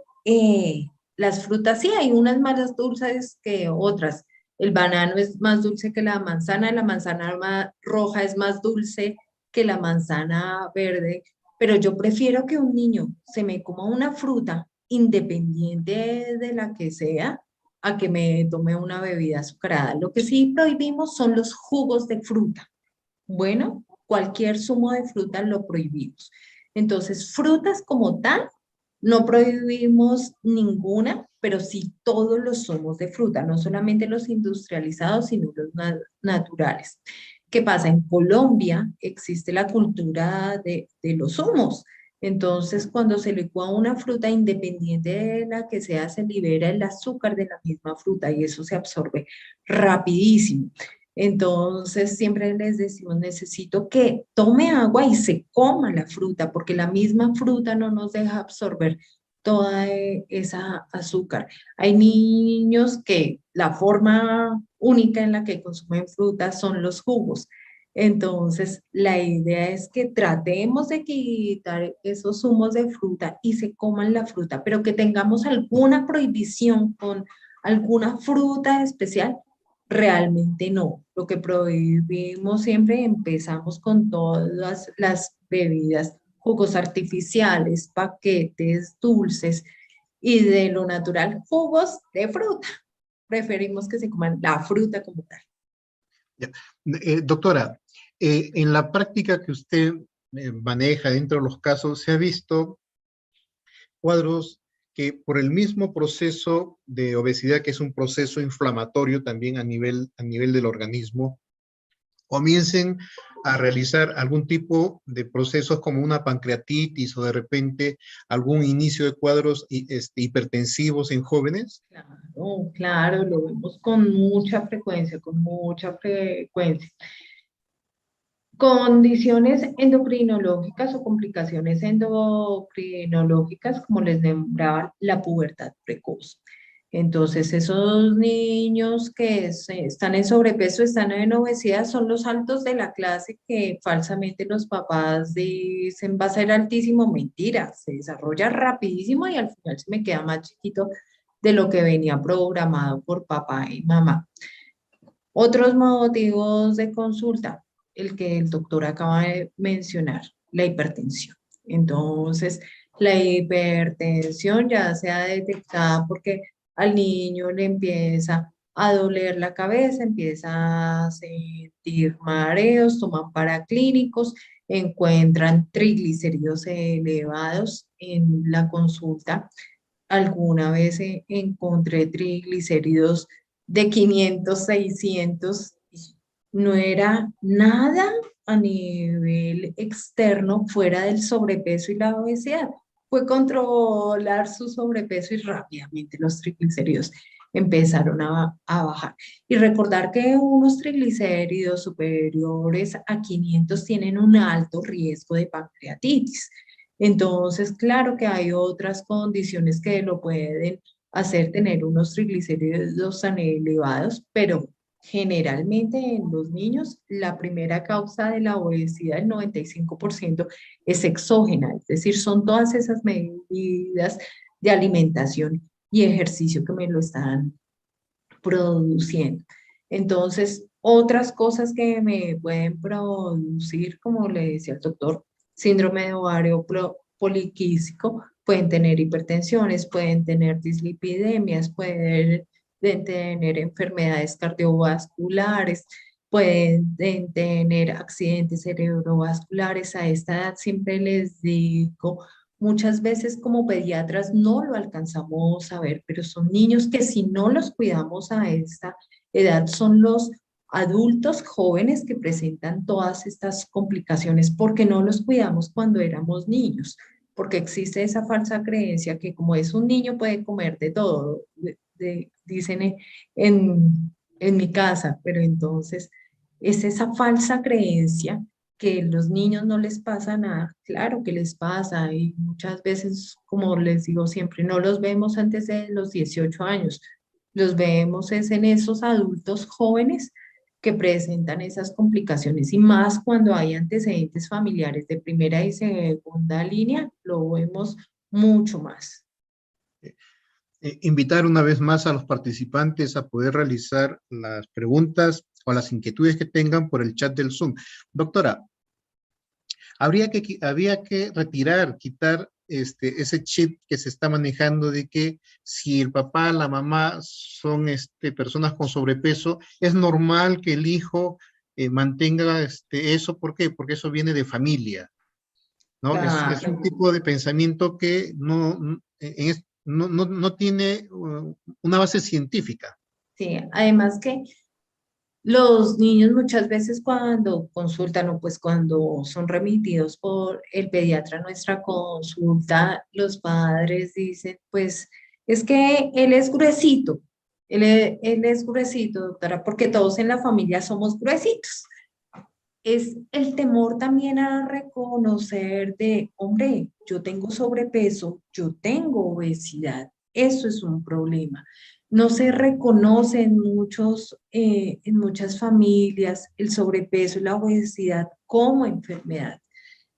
S2: las frutas sí, hay unas más dulces que otras. El banano es más dulce que la manzana roja es más dulce que la manzana verde, pero yo prefiero que un niño se me coma una fruta independiente de la que sea, a que me tome una bebida azucarada. Lo que sí prohibimos son los jugos de fruta. Bueno, cualquier zumo de fruta lo prohibimos. Entonces, frutas como tal, no prohibimos ninguna, pero sí todos los zumos de fruta, no solamente los industrializados, sino los naturales. ¿Qué pasa? En Colombia existe la cultura de los zumos. Entonces, cuando se licúa una fruta, independiente de la que sea, se libera el azúcar de la misma fruta y eso se absorbe rapidísimo. Entonces, siempre les decimos, necesito que tome agua y se coma la fruta, porque la misma fruta no nos deja absorber toda esa azúcar. Hay niños que la forma única en la que consumen fruta son los jugos. Entonces, la idea es que tratemos de quitar esos zumos de fruta y se coman la fruta, pero que tengamos alguna prohibición con alguna fruta especial. Realmente no. Lo que prohibimos siempre, empezamos con todas las bebidas, jugos artificiales, paquetes, dulces y de lo natural, jugos de fruta. Preferimos que se coman la fruta como tal.
S1: Ya. Doctora, en la práctica que usted maneja dentro de los casos, ¿se ha visto cuadros que por el mismo proceso de obesidad, que es un proceso inflamatorio también a nivel del organismo, comiencen a realizar algún tipo de procesos como una pancreatitis o de repente algún inicio de cuadros hipertensivos en jóvenes?
S2: Claro, claro, lo vemos con mucha frecuencia, con mucha frecuencia. Condiciones endocrinológicas o complicaciones endocrinológicas, como les nombraba, la pubertad precoz. Entonces, esos niños que están en sobrepeso, están en obesidad, son los altos de la clase que falsamente los papás dicen va a ser altísimo. Mentira, se desarrolla rapidísimo y al final se me queda más chiquito de lo que venía programado por papá y mamá. Otros motivos de consulta, el que el doctor acaba de mencionar, la hipertensión. Entonces, la hipertensión ya se ha detectado porque al niño le empieza a doler la cabeza, empieza a sentir mareos, toman paraclínicos, encuentran triglicéridos elevados en la consulta. Alguna vez encontré triglicéridos de 500, 600, y no era nada a nivel externo fuera del sobrepeso y la obesidad. Fue controlar su sobrepeso y rápidamente los triglicéridos empezaron a bajar. Y recordar que unos triglicéridos superiores a 500 tienen un alto riesgo de pancreatitis. Entonces, claro que hay otras condiciones que lo pueden hacer tener unos triglicéridos tan elevados, pero generalmente en los niños la primera causa de la obesidad, el 95%, es exógena, es decir, son todas esas medidas de alimentación y ejercicio que me lo están produciendo. Entonces, otras cosas que me pueden producir, como le decía el doctor, síndrome de ovario poliquístico, pueden tener hipertensiones, pueden tener dislipidemias, pueden tener enfermedades cardiovasculares, pueden tener accidentes cerebrovasculares. A esta edad siempre les digo, muchas veces como pediatras no lo alcanzamos a ver, pero son niños que si no los cuidamos a esta edad son los adultos jóvenes que presentan todas estas complicaciones porque no los cuidamos cuando éramos niños, porque existe esa falsa creencia que como es un niño puede comer de todo, dicen en mi casa, pero entonces es esa falsa creencia que los niños no les pasa nada. Claro que les pasa y muchas veces, como les digo siempre, no los vemos antes de los 18 años, los vemos es en esos adultos jóvenes que presentan esas complicaciones y más cuando hay antecedentes familiares de primera y segunda línea, lo vemos mucho más.
S1: Invitar una vez más a los participantes a poder realizar las preguntas o las inquietudes que tengan por el chat del Zoom. Doctora, había que retirar, quitar ese chip que se está manejando de que si el papá, la mamá son personas con sobrepeso, es normal que el hijo mantenga eso. ¿Por qué? Porque eso viene de familia, ¿no? Es un
S2: Claro.
S1: tipo de pensamiento que no tiene una base científica.
S2: Sí, además que los niños muchas veces cuando consultan o pues cuando son remitidos por el pediatra a nuestra consulta, los padres dicen, pues es que él es gruesito, él es gruesito, doctora, porque todos en la familia somos gruesitos. Es el temor también a reconocer de, hombre, yo tengo sobrepeso, yo tengo obesidad, eso es un problema. No se reconoce en muchas familias el sobrepeso y la obesidad como enfermedad.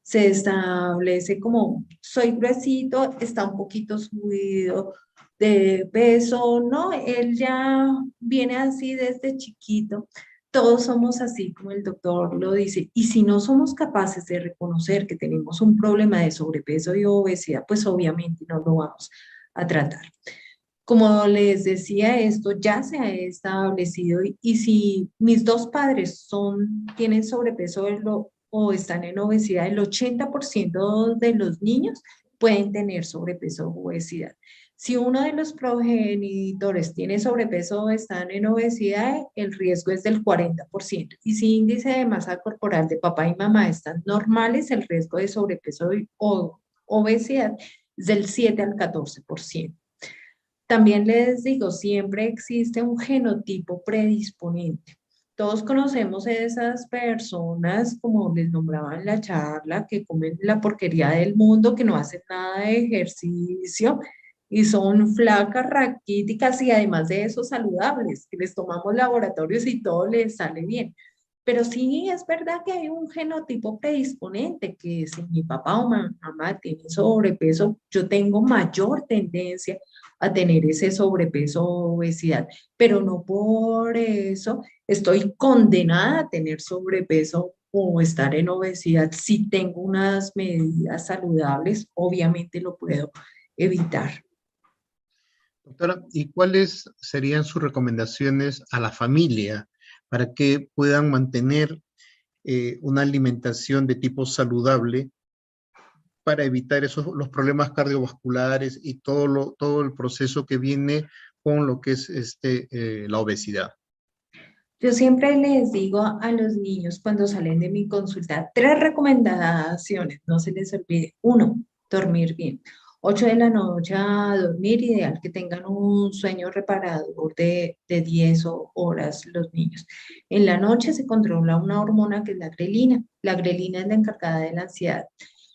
S2: Se establece como, soy gruesito, está un poquito subido de peso, ¿no? Él ya viene así desde chiquito. Todos somos así, como el doctor lo dice. Y si no somos capaces de reconocer que tenemos un problema de sobrepeso y obesidad, pues obviamente no lo vamos a tratar. Como les decía, esto ya se ha establecido y si mis dos padres tienen sobrepeso o están en obesidad, el 80% de los niños pueden tener sobrepeso o obesidad. Si uno de los progenitores tiene sobrepeso o están en obesidad, el riesgo es del 40%. Y si índice de masa corporal de papá y mamá están normales, el riesgo de sobrepeso o obesidad es del 7 al 14%. También les digo, siempre existe un genotipo predisponente. Todos conocemos esas personas, como les nombraba en la charla, que comen la porquería del mundo, que no hacen nada de ejercicio y son flacas, raquíticas y además de eso saludables, que les tomamos laboratorios y todo les sale bien. Pero sí es verdad que hay un genotipo predisponente, que si mi papá o mamá tiene sobrepeso, yo tengo mayor tendencia a tener ese sobrepeso o obesidad, pero no por eso estoy condenada a tener sobrepeso o estar en obesidad. Si tengo unas medidas saludables, obviamente lo puedo evitar.
S1: Doctora, ¿y cuáles serían sus recomendaciones a la familia para que puedan mantener una alimentación de tipo saludable para evitar los problemas cardiovasculares y todo el proceso que viene con lo que es la obesidad?
S2: Yo siempre les digo a los niños cuando salen de mi consulta, 3 recomendaciones, no se les olvide. 1, dormir bien. 8 de la noche a dormir, ideal que tengan un sueño reparador de 10 horas los niños. En la noche se controla una hormona que es la grelina. La grelina es la encargada de la ansiedad.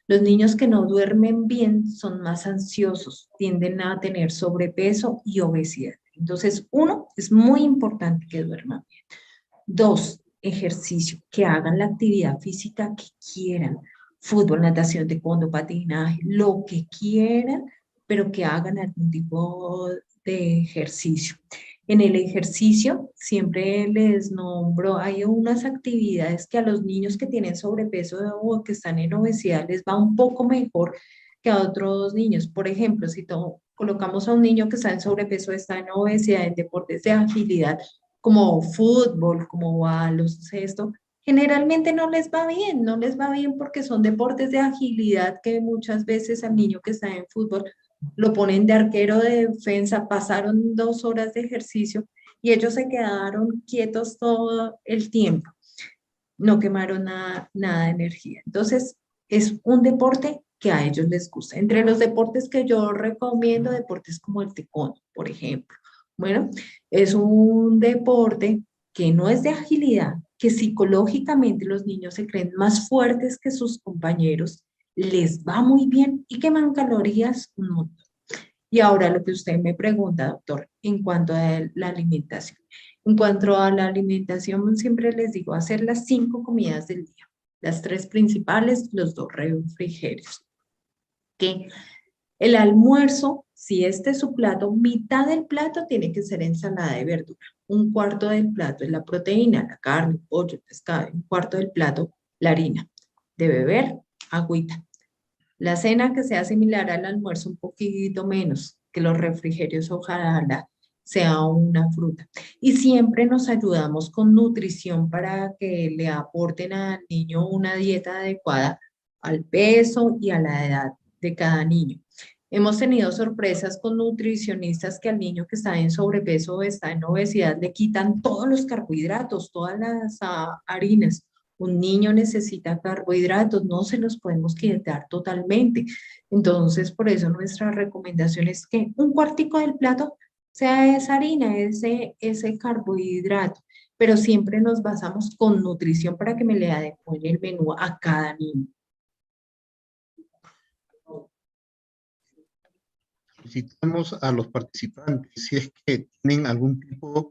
S2: Los niños que no duermen bien son más ansiosos, tienden a tener sobrepeso y obesidad. Entonces, uno, es muy importante que duerman bien. Dos, ejercicio, que hagan la actividad física que quieran, fútbol, natación, taekwondo, patinaje, lo que quieran, pero que hagan algún tipo de ejercicio. En el ejercicio siempre les nombro, hay unas actividades que a los niños que tienen sobrepeso o que están en obesidad les va un poco mejor que a otros niños. Por ejemplo, si colocamos a un niño que está en sobrepeso, está en obesidad, en deportes de agilidad, como fútbol, como baloncesto, generalmente no les va bien, no les va bien porque son deportes de agilidad que muchas veces al niño que está en fútbol lo ponen de arquero de defensa, pasaron 2 horas de ejercicio y ellos se quedaron quietos todo el tiempo, no quemaron nada de energía. Entonces, es un deporte que a ellos les gusta. Entre los deportes que yo recomiendo, deportes como el taekwondo, por ejemplo. Bueno, es un deporte que no es de agilidad, que psicológicamente los niños se creen más fuertes que sus compañeros, les va muy bien y queman calorías un montón. Y ahora lo que usted me pregunta, doctor, en cuanto a la alimentación. En cuanto a la alimentación, siempre les digo hacer las 5 comidas del día, las 3 principales, los 2 refrigerios. Que el almuerzo, si este es su plato, mitad del plato tiene que ser ensalada de verdura. Un cuarto del plato es la proteína, la carne, el pollo, el pescado. Un cuarto del plato, la harina. De beber, agüita. La cena que sea similar al almuerzo, un poquito menos, que los refrigerios, ojalá sea una fruta. Y siempre nos ayudamos con nutrición para que le aporten al niño una dieta adecuada al peso y a la edad de cada niño. Hemos tenido sorpresas con nutricionistas que al niño que está en sobrepeso o está en obesidad le quitan todos los carbohidratos, todas las harinas. Un niño necesita carbohidratos, no se los podemos quitar totalmente. Entonces, por eso nuestra recomendación es que un cuartico del plato sea esa harina, ese carbohidrato, pero siempre nos basamos con nutrición para que me le adecue el menú a cada niño.
S1: Solicitamos a los participantes, si es que tienen algún tipo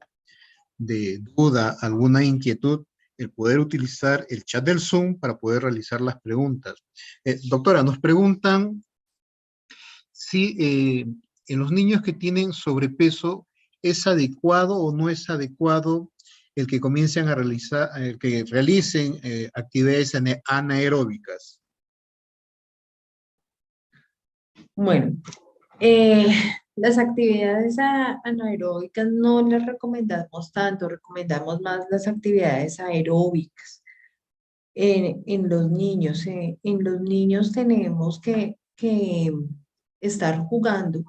S1: de duda, alguna inquietud, el poder utilizar el chat del Zoom para poder realizar las preguntas. Doctora, nos preguntan si en los niños que tienen sobrepeso es adecuado o no es adecuado el que comiencen a realizar, el que realicen actividades anaeróbicas.
S2: Bueno, las actividades anaeróbicas no las recomendamos tanto, recomendamos más las actividades aeróbicas en los niños. En los niños tenemos que estar jugando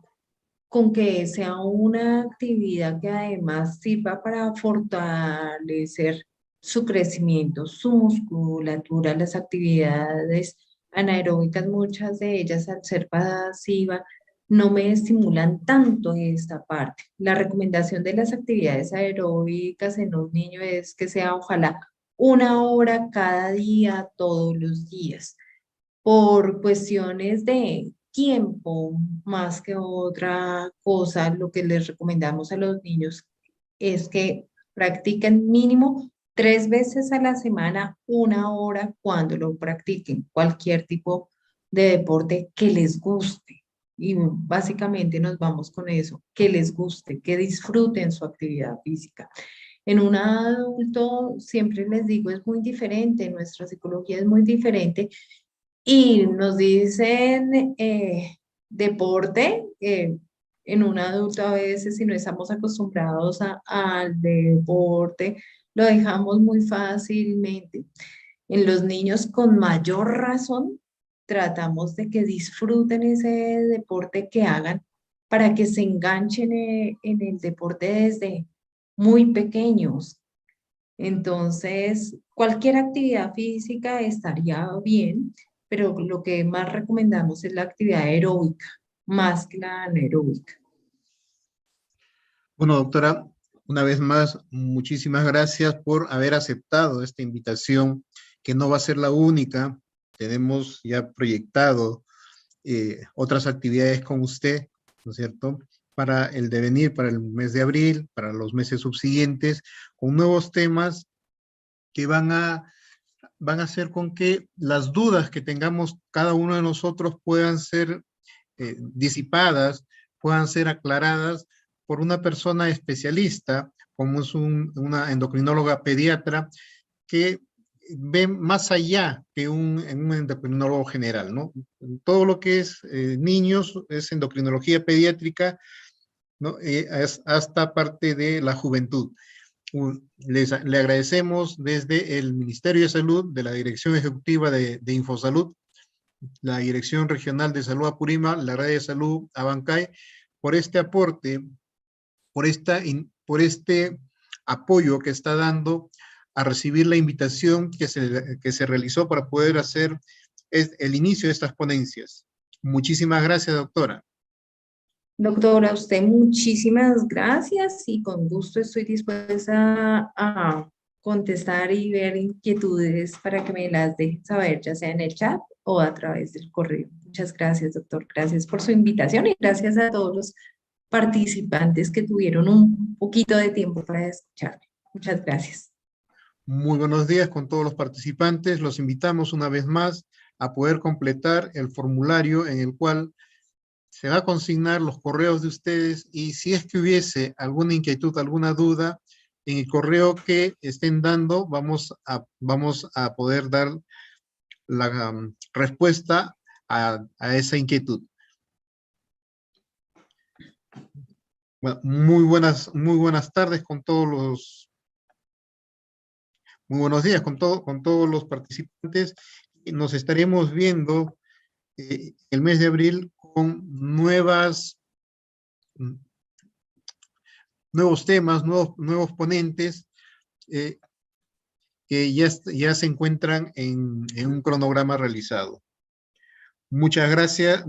S2: con que sea una actividad que además sirva para fortalecer su crecimiento, su musculatura, las actividades anaeróbicas, muchas de ellas al ser pasivas, no me estimulan tanto esta parte. La recomendación de las actividades aeróbicas en un niño es que sea ojalá 1 hora cada día, todos los días por cuestiones de tiempo más que otra cosa, lo que les recomendamos a los niños es que practiquen mínimo 3 veces a la semana, 1 hora cuando lo practiquen, cualquier tipo de deporte que les guste. Y básicamente nos vamos con eso, que les guste, que disfruten su actividad física. En un adulto, siempre les digo, es muy diferente, nuestra psicología es muy diferente y nos dicen deporte, en un adulto a veces si no estamos acostumbrados al deporte, lo dejamos muy fácilmente. En los niños con mayor razón, tratamos de que disfruten ese deporte que hagan para que se enganchen en el deporte desde muy pequeños. Entonces, cualquier actividad física estaría bien, pero lo que más recomendamos es la actividad aeróbica. más que la anaeróbica.
S1: Bueno, doctora, una vez más, muchísimas gracias por haber aceptado esta invitación, que no va a ser la única. Tenemos ya proyectado otras actividades con usted, ¿no es cierto?, para el devenir, para el mes de abril, para los meses subsiguientes, con nuevos temas que van a hacer con que las dudas que tengamos cada uno de nosotros puedan ser disipadas, puedan ser aclaradas por una persona especialista, como es una endocrinóloga pediatra, que ve más allá que un endocrinólogo general, ¿no? Todo lo que es niños es endocrinología pediátrica, ¿no? Es hasta parte de la juventud. Le agradecemos desde el Ministerio de Salud, de la Dirección Ejecutiva de Infosalud, la Dirección Regional de Salud Apurímac, la Red de Salud Abancay, por este aporte, por este apoyo que está dando a recibir la invitación que se realizó para poder hacer el inicio de estas ponencias. Muchísimas gracias, doctora.
S2: Doctora, a usted muchísimas gracias y con gusto estoy dispuesta a contestar y ver inquietudes para que me las dejen saber, ya sea en el chat o a través del correo. Muchas gracias, doctor. Gracias por su invitación y gracias a todos los participantes que tuvieron un poquito de tiempo para escucharme. Muchas gracias.
S1: Muy buenos días con todos los participantes. Los invitamos una vez más a poder completar el formulario en el cual se va a consignar los correos de ustedes, y si es que hubiese alguna inquietud, alguna duda, en el correo que estén dando, vamos a poder dar la respuesta a esa inquietud. Bueno, muy buenas tardes con todos los, muy buenos días con todos los participantes. Nos estaremos viendo el mes de abril con nuevos temas, nuevos ponentes que ya se encuentran en un cronograma realizado. Muchas gracias.